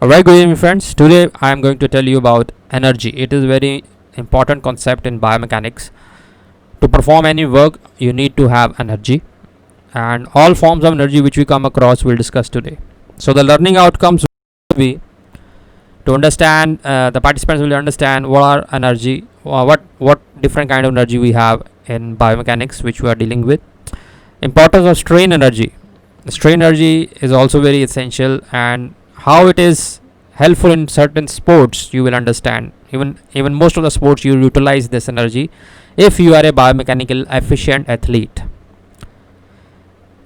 Alright, good evening friends. Today I am going to tell you about energy. It is a very important concept in biomechanics. To perform any work, you need to have energy, and all forms of energy which we come across we'll discuss today. So the learning outcomes will be to understand, the participants will understand what are energy, what different kind of energy we have in biomechanics which we are dealing with. Importance of strain energy. Strain energy is also very essential, and how it is helpful in certain sports you will understand. Even most of the sports you utilize this energy if you are a biomechanical efficient athlete.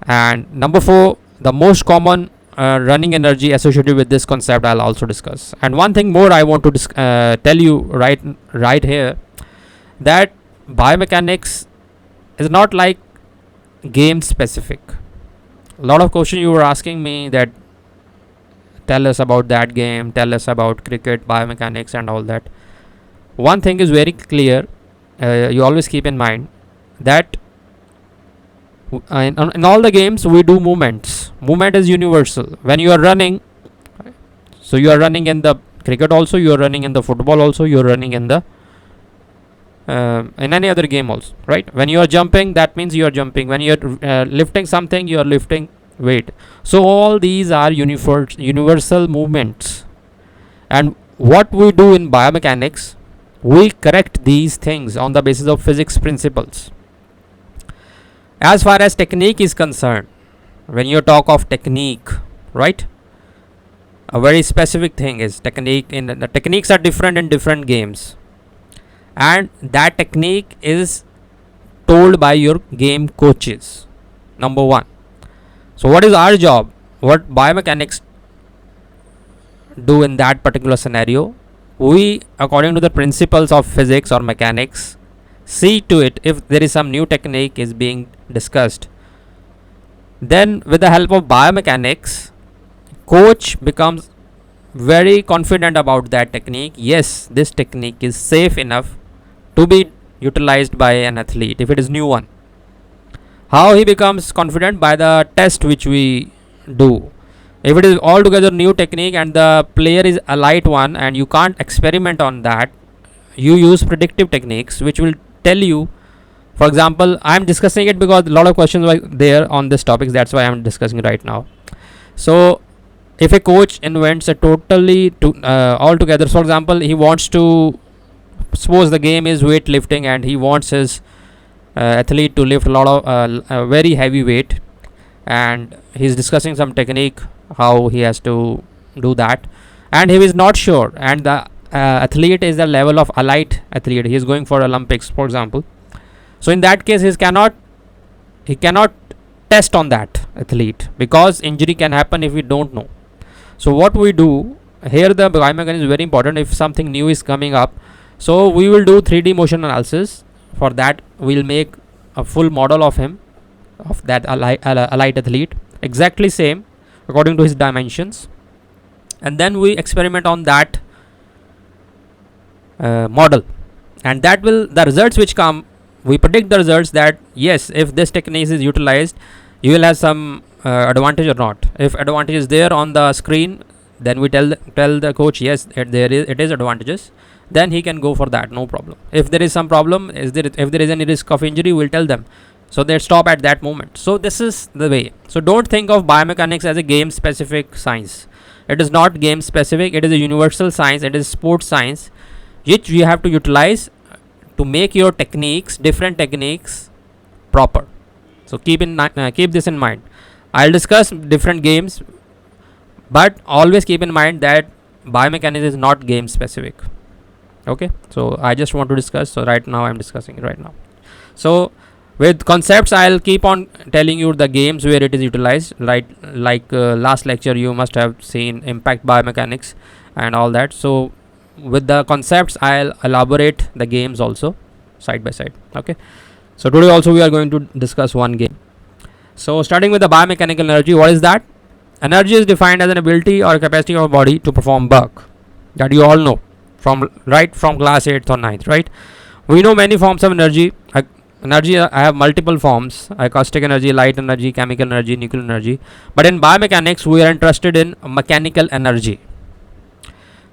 And number 4, the most common running energy associated with this concept I'll also discuss. And one thing more I want to tell you right here, that biomechanics is not like game specific. A lot of questions you were asking me that tell us about that game, tell us about cricket, biomechanics and all that. One thing is very clear, you always keep in mind that in all the games we do movements. Movement is universal. When you are running, so you are running in the cricket also, you are running in the football also, you are running in the in any other game also, right? When you are jumping, that means you are jumping. When you are lifting something, you are lifting weight. So all these are universal movements, and what we do in biomechanics, we correct these things on the basis of physics principles. As far as technique is concerned, when you talk of technique, right, a very specific thing is technique. In the techniques are different in different games, and that technique is told by your game coaches. Number 1. So what is our job? What biomechanics do in that particular scenario? We, according to the principles of physics or mechanics, see to it if there is some new technique is being discussed. Then with the help of biomechanics, coach becomes very confident about that technique. Yes, this technique is safe enough to be utilized by an athlete if it is new one. How he becomes confident? By the test which we do. If it is altogether new technique and the player is a light one and you can't experiment on that, you use predictive techniques which will tell you. For example, I am discussing it because a lot of questions were there on this topic, that's why I am discussing it right now. So if a coach invents a totally altogether, for example, he wants to, suppose the game is weightlifting and he wants his athlete to lift a lot of very heavy weight, and he's discussing some technique how he has to do that, and he is not sure, and the athlete is the level of elite athlete, he is going for Olympics for example. So in that case he cannot test on that athlete because injury can happen if we don't know. So what we do here, the biomechanics is very important. If something new is coming up, so we will do 3D motion analysis. For that we'll make a full model of him, of that elite athlete, exactly same according to his dimensions, and then we experiment on that model, and that will, the results which come, we predict the results that yes, if this technique is utilized you will have some advantage or not. If advantage is there on the screen, then we tell the coach yes, it is advantages, then he can go for that, no problem. If there is some problem, if there is any risk of injury, we'll tell them, so they stop at that moment. So this is the way. So don't think of biomechanics as a game specific science. It is not game specific, it is a universal science, it is sports science which you have to utilize to make your techniques, different techniques, proper. So keep this in mind. I'll discuss different games, but always keep in mind that biomechanics is not game specific. Okay, so I just want to discuss, so right now I'm discussing it right now. So with concepts I'll keep on telling you the games where it is utilized, right? Like last lecture you must have seen impact biomechanics and all that. So with the concepts I'll elaborate the games also side by side. Okay, so today also we are going to discuss one game. So starting with the biomechanical energy, what is that? Energy is defined as an ability or capacity of a body to perform work, that you all know from class 8th or 9th, right? We know many forms of energy. Energy, I have multiple forms: acoustic energy, light energy, chemical energy, nuclear energy. But in biomechanics we are interested in mechanical energy.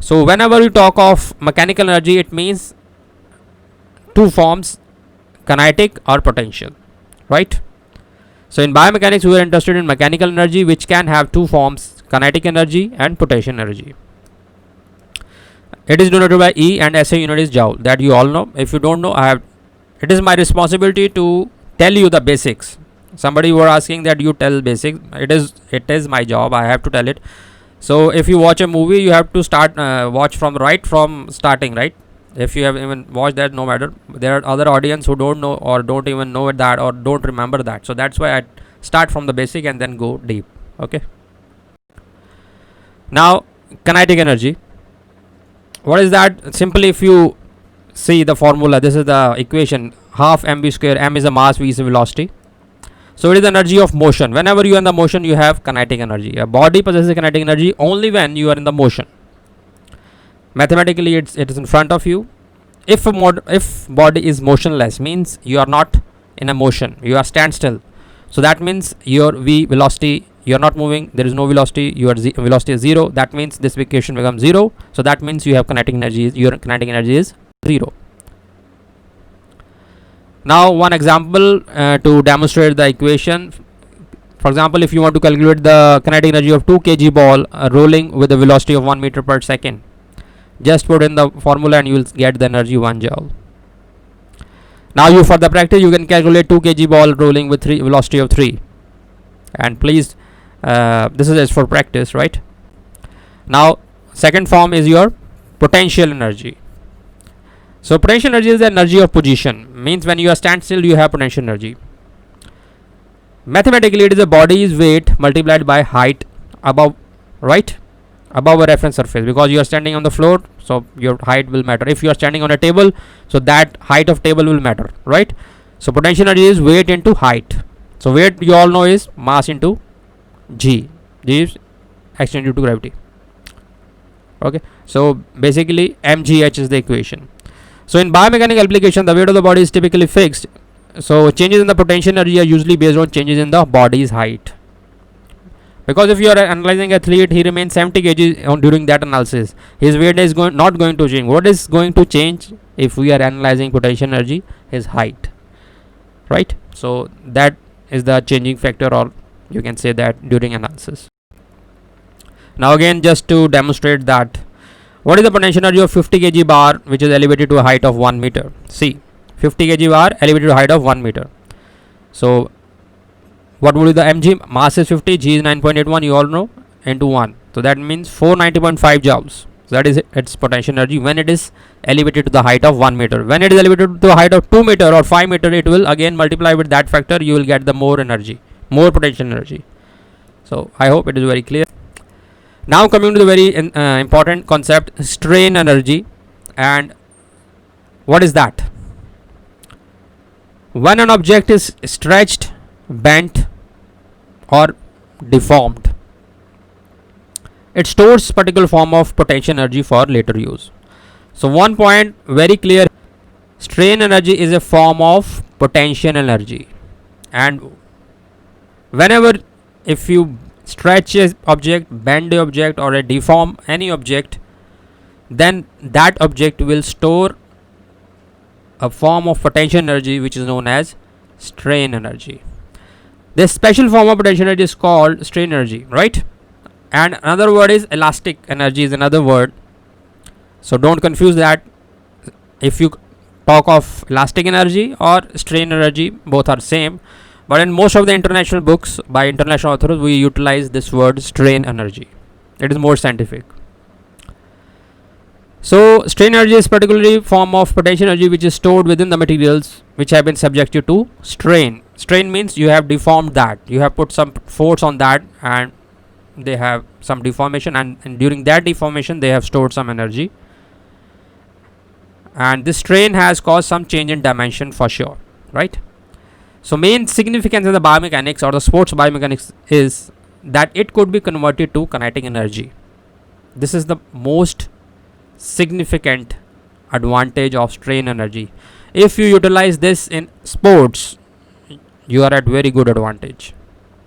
So whenever you talk of mechanical energy, it means two forms, kinetic or potential, right? So in biomechanics we are interested in mechanical energy, which can have two forms, kinetic energy and potential energy. It is denoted by E and SI unit is joule, that you all know. If you don't know, it is my responsibility to tell you the basics. Somebody were asking that you tell basics. It is my job, I have to tell it. So if you watch a movie, you have to start watch from starting, right? If you have even watched that, no matter, there are other audience who don't know or don't even know that or don't remember that. So that's why I start from the basic and then go deep. Okay. Now kinetic energy, what is that? Simply, if you see the formula, this is the equation, half mv square. M is the mass, v is the velocity. So it is the energy of motion. Whenever you are in the motion, you have kinetic energy. A body possesses kinetic energy only when you are in the motion. Mathematically, it is in front of you. If body is motionless, means you are not in a motion, you are standstill. So that means your v velocity, you are not moving, there is no velocity, your velocity is zero. That means this equation becomes zero. So that means you have kinetic energy. Your kinetic energy is zero. Now one example to demonstrate the equation. For example, if you want to calculate the kinetic energy of 2 kg ball rolling with a velocity of 1 meter per second, just put in the formula and you will get the energy 1 joule. Now you, for the practice, you can calculate 2 kg ball rolling with velocity of 3. And please, this is just for practice, right? Now second form is your potential energy. So potential energy is the energy of position. Means when you are standstill, you have potential energy. Mathematically, it is the body's weight multiplied by height above, right? Above a reference surface, because you are standing on the floor, so your height will matter. If you are standing on a table, so that height of table will matter, right? So potential energy is weight into height. So weight, you all know, is mass into g. G is action due to gravity. Okay, so basically mgh is the equation. So in biomechanical application, the weight of the body is typically fixed. So changes in the potential energy are usually based on changes in the body's height. Because if you are analyzing an athlete, he remains 70 kg during that analysis, his weight is not going to change. What is going to change if we are analyzing potential energy? His height, right? So that is the changing factor, or you can say that during analysis. Now again, just to demonstrate that, what is the potential energy of 50 kg bar which is elevated to a height of 1 meter? See, 50 kg bar elevated to a height of 1 meter. So what would be the mg? Mass is 50, g is 9.81, you all know, into 1. So that means 490.5 joules. So that is its potential energy when it is elevated to the height of 1 meter. When it is elevated to a height of 2 meter or 5 meter, it will again multiply with that factor, you will get the more energy, more potential energy. So I hope it is very clear. Now coming to the very important concept, strain energy. And what is that? When an object is stretched, bent or deformed, it stores particular form of potential energy for later use. So one point very clear, strain energy is a form of potential energy. And whenever, if you stretch a object, bend the object or deform any object, then that object will store a form of potential energy which is known as strain energy. This special form of potential energy is called strain energy, right? And another word is elastic energy is another word. So don't confuse that. If you talk of elastic energy or strain energy, both are same. But in most of the international books by international authors, we utilize this word strain energy. It is more scientific. So strain energy is particularly form of potential energy which is stored within the materials which have been subjected to strain. Strain means you have deformed that, you have put some force on that and they have some deformation, and during that deformation they have stored some energy, and this strain has caused some change in dimension for sure, right? So main significance in the biomechanics or the sports biomechanics is that it could be converted to kinetic energy. This is the most significant advantage of strain energy. If you utilize this in sports, you are at very good advantage,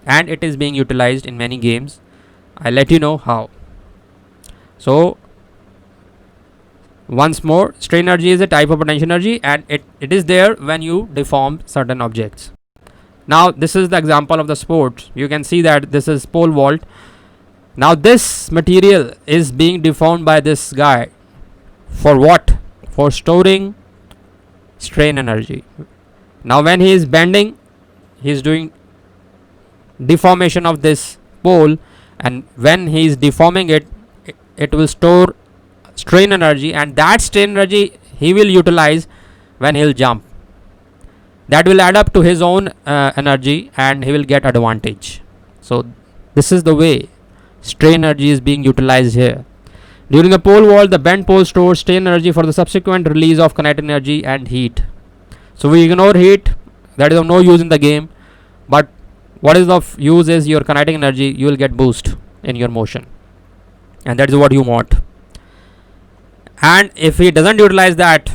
and it is being utilized in many games. I'll let you know how. So Once more, strain energy is a type of potential energy, and it is there when you deform certain objects. Now this is the example of the sport. You can see that this is pole vault. Now this material is being deformed by this guy. For what? For storing strain energy. Now when he is bending, he is doing deformation of this pole, and when he is deforming it, it will store strain energy, and that strain energy he will utilize when he will jump. That will add up to his own energy, and he will get advantage. So this is the way strain energy is being utilized here. During the pole vault, the bent pole stores strain energy for the subsequent release of kinetic energy and heat. So we ignore heat, that is of no use in the game, but what is of use is your kinetic energy. You will get boost in your motion, and that is what you want. And if he doesn't utilize that,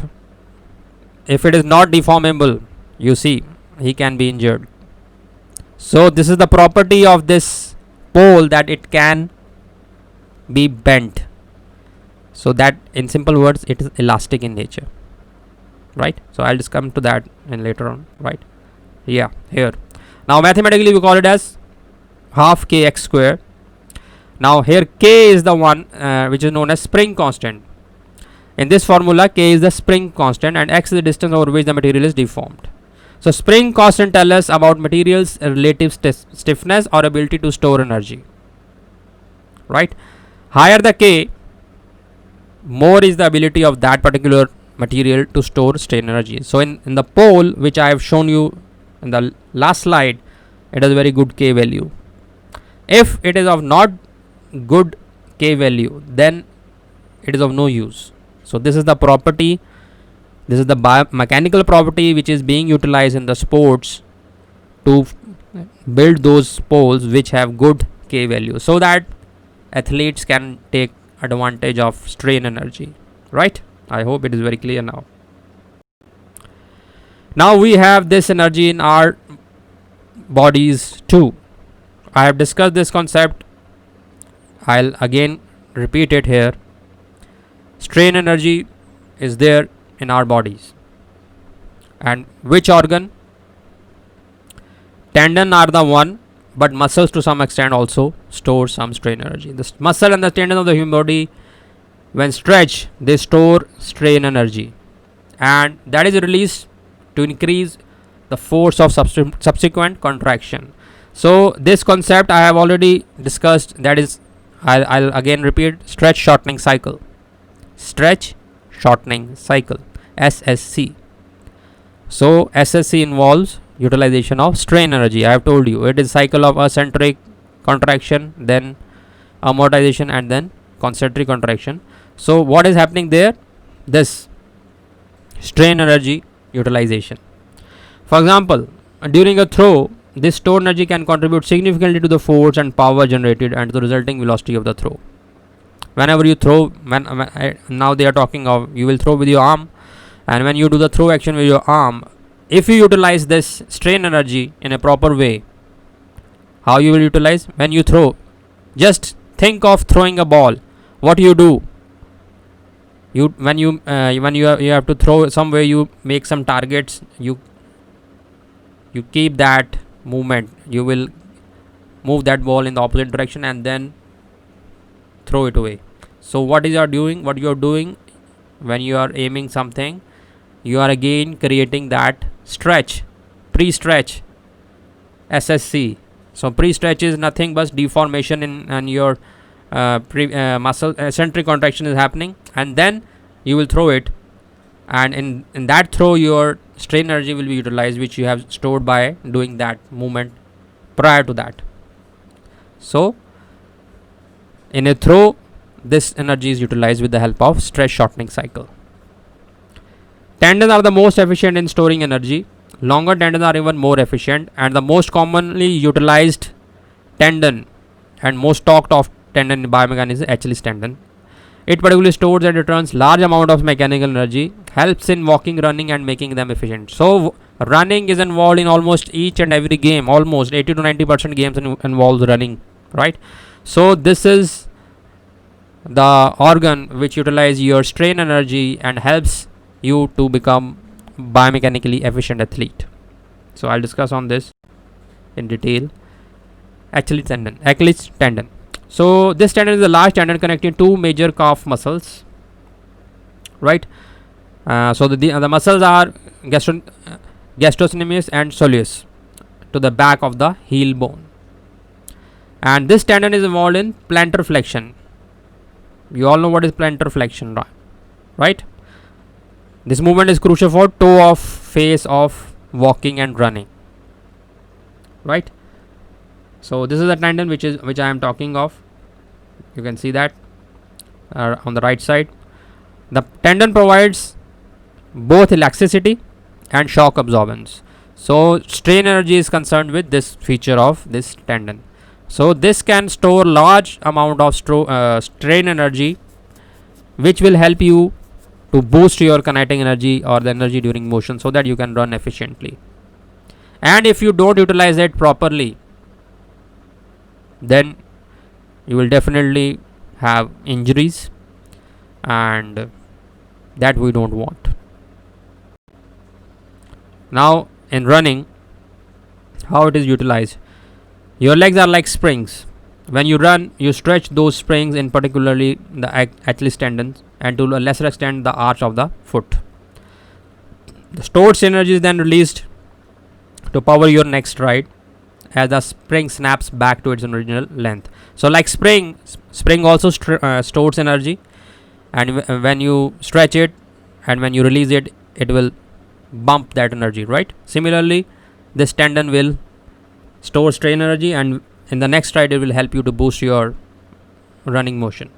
if it is not deformable, you see he can be injured. So this is the property of this pole, that it can be bent. So that, in simple words, it is elastic in nature, right? So I'll just come to that in later on, right? Yeah, here. Now mathematically we call it as half kx square. Now here k is the one which is known as spring constant. In this formula, k is the spring constant and x is the distance over which the material is deformed. So spring constant tells us about material's relative stiffness or ability to store energy, right? Higher the k, more is the ability of that particular material to store strain energy. So in the pole which I have shown you in the last slide, it has a very good k value. If it is of not good k value, then it is of no use. So this is the property, this is the biomechanical property which is being utilized in the sports to build those poles which have good k value, so that athletes can take advantage of strain energy, right? I hope it is very clear now. Now we have this energy in our bodies too. I have discussed this concept. I'll again repeat it here. Strain energy is there in our bodies. And which organ? Tendon are the one, but muscles to some extent also store some strain energy. The muscle and the tendon of the human body, when stretched, they store strain energy, and that is released to increase the force of subsequent contraction. So this concept I have already discussed. That is, I'll again repeat: stretch shortening cycle. Stretch shortening cycle, SSC. So SSC involves utilization of strain energy. I have told you it is cycle of eccentric contraction, then amortization, and then concentric contraction. So what is happening there? This strain energy utilization. For example, during a throw, this stored energy can contribute significantly to the force and power generated and to the resulting velocity of the throw. Whenever you throw, now they are talking of you will throw with your arm, and when you do the throw action with your arm, if you utilize this strain energy in a proper way, how you will utilize? When you throw, just think of throwing a ball. What you do? When you have to throw somewhere, you make some targets. You keep that movement. You will move that ball in the opposite direction and then throw it away. So what you are doing when you are aiming something, you are again creating that stretch, pre-stretch, SSC. So pre-stretch is nothing but deformation in your muscle, eccentric contraction is happening, and then you will throw it, and in that throw your strain energy will be utilized, which you have stored by doing that movement prior to that. So in a throw, this energy is utilized with the help of stretch shortening cycle. Tendons are the most efficient in storing energy. Longer tendons are even more efficient, and the most commonly utilized tendon and most talked of tendon in biomechanics is Achilles tendon. It particularly stores and returns large amount of mechanical energy, helps in walking, running, and making them efficient. So running is involved in almost each and every game. Almost 80 to 90% games involves running, right? So this is the organ which utilize your strain energy and helps you to become biomechanically efficient athlete. So I'll discuss on this in detail. Achilles tendon. So this tendon is a large tendon connecting two major calf muscles, right? So the muscles are gastrocnemius and soleus to the back of the heel bone, and this tendon is involved in plantar flexion. You all know what is plantar flexion, right? This movement is crucial for toe off phase of walking and running, right? So this is the tendon which I am talking of. You can see that on the right side. The tendon provides both elasticity and shock absorbance. So strain energy is concerned with this feature of this tendon. So this can store large amount of strain energy, which will help you to boost your kinetic energy or the energy during motion, so that you can run efficiently. And if you don't utilize it properly, then you will definitely have injuries, and that we don't want. Now in running, how it is utilized: your legs are like springs. When you run, you stretch those springs, in particularly the Achilles tendons, and to a lesser extent the arch of the foot. The stored energy is then released to power your next stride, as the spring snaps back to its original length. So like spring also stores energy, and when you stretch it and when you release it, it will bump that energy, right? Similarly, this tendon will store strain energy, and in the next stride it will help you to boost your running motion.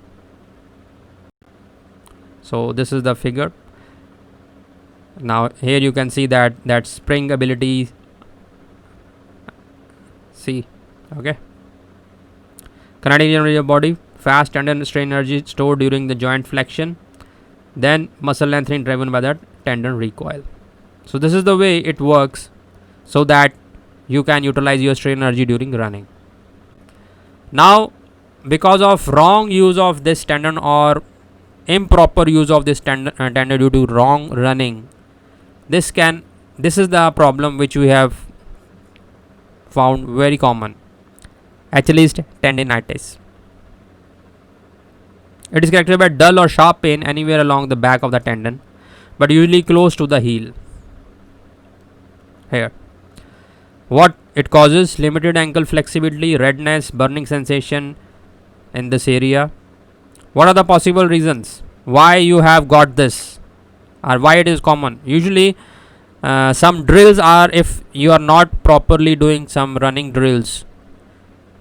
So this is the figure. Now here you can see that spring ability. See, okay. Kinetic energy of body: fast tendon strain energy stored during the joint flexion, then muscle lengthening driven by that tendon recoil. So this is the way it works, so that you can utilize your strain energy during running. Now, because of wrong use of this tendon or improper use of this tendon due to wrong running, this is the problem which we have found very common: Achilles tendinitis. It is characterized by dull or sharp pain anywhere along the back of the tendon, but usually close to the heel. Here, what it causes: limited ankle flexibility, redness, burning sensation in this area. What are the possible reasons why you have got this, or why it is common? Usually some drills are, if you are not properly doing some running drills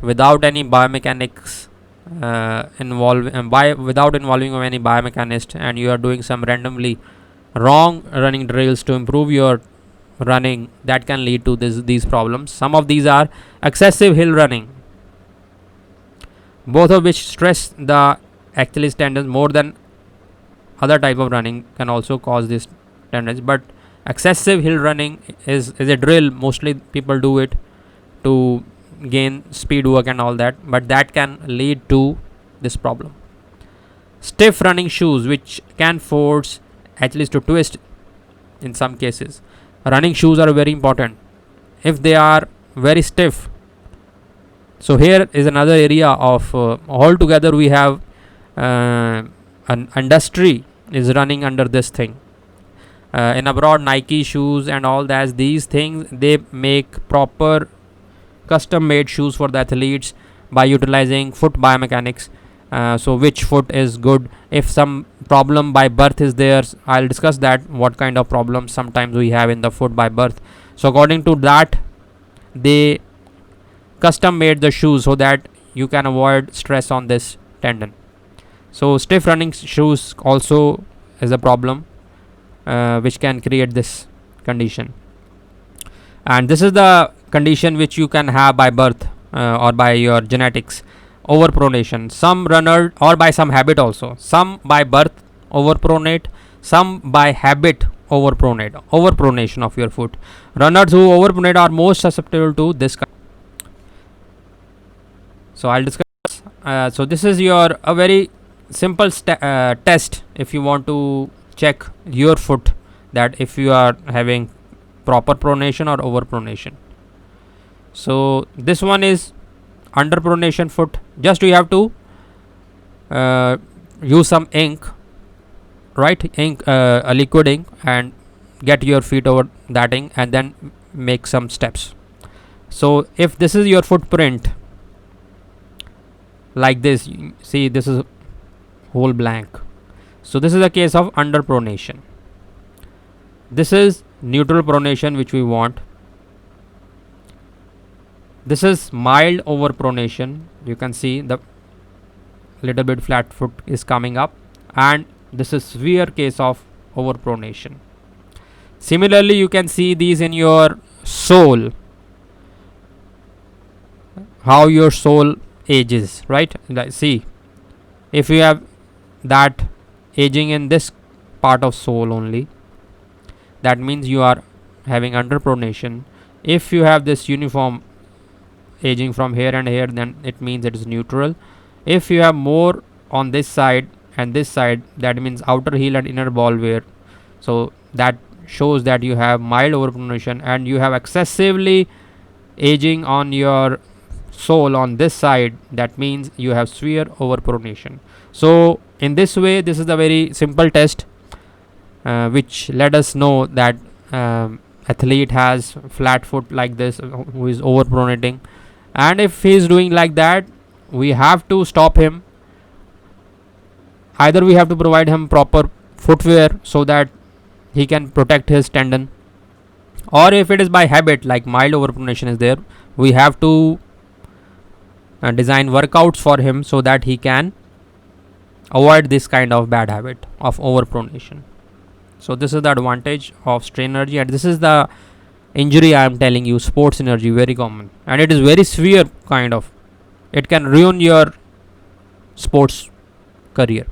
without any biomechanics without involving any biomechanist, and you are doing some randomly wrong running drills to improve your running, that can lead to these problems. Some of these are excessive hill running, both of which stress the Achilles tendons more than other type of running, can also cause this tendons. But excessive hill running is a drill. Mostly people do it to gain speed work and all that, but that can lead to this problem. Stiff running shoes, which can force Achilles to twist in some cases. Running shoes are very important if they are very stiff. So here is another area of altogether we have an industry is running under this thing. In abroad, Nike shoes and all that, these things, they make proper custom made shoes for the athletes by utilizing foot biomechanics. So which foot is good? If some problem by birth is there, I'll discuss that, what kind of problems sometimes we have in the foot by birth. So according to that, they custom made the shoes so that you can avoid stress on this tendon. So stiff running shoes also is a problem which can create this condition, and this is the condition which you can have by birth or by your genetics. Overpronation, some runner, or by some habit also, some by birth overpronate, some by habit overpronation of your foot. Runners who overpronate are most susceptible to this. So I'll discuss. So this is a very simple test if you want to check your foot, that if you are having proper pronation or over pronation. So this one is under pronation foot. Just you have to use some ink, right? Ink, a liquid ink, and get your feet over that ink and then make some steps. So if this is your footprint like this, see this is whole blank. So this is a case of under pronation. This is neutral pronation which we want. This is mild over pronation. You can see the little bit flat foot is coming up, and this is severe case of over pronation. Similarly, you can see these in your sole, how your sole ages, right? See, if you have that aging in this part of sole only, that means you are having under pronation. If you have this uniform aging from here and here, then it means it is neutral. If you have more on this side and this side, that means outer heel and inner ball wear. So that shows that you have mild overpronation, and you have excessively aging on your sole on this side, that means you have severe overpronation. So in this way, this is a very simple test which let us know that athlete has flat foot like this, who is overpronating, and if he is doing like that, we have to stop him. Either we have to provide him proper footwear so that he can protect his tendon, or if it is by habit, like mild overpronation is there, we have to design workouts for him so that he can avoid this kind of bad habit of overpronation. So this is the advantage of strain energy, and this is the injury I am telling you, sports energy, very common, and it is very severe kind of. It can ruin your sports career.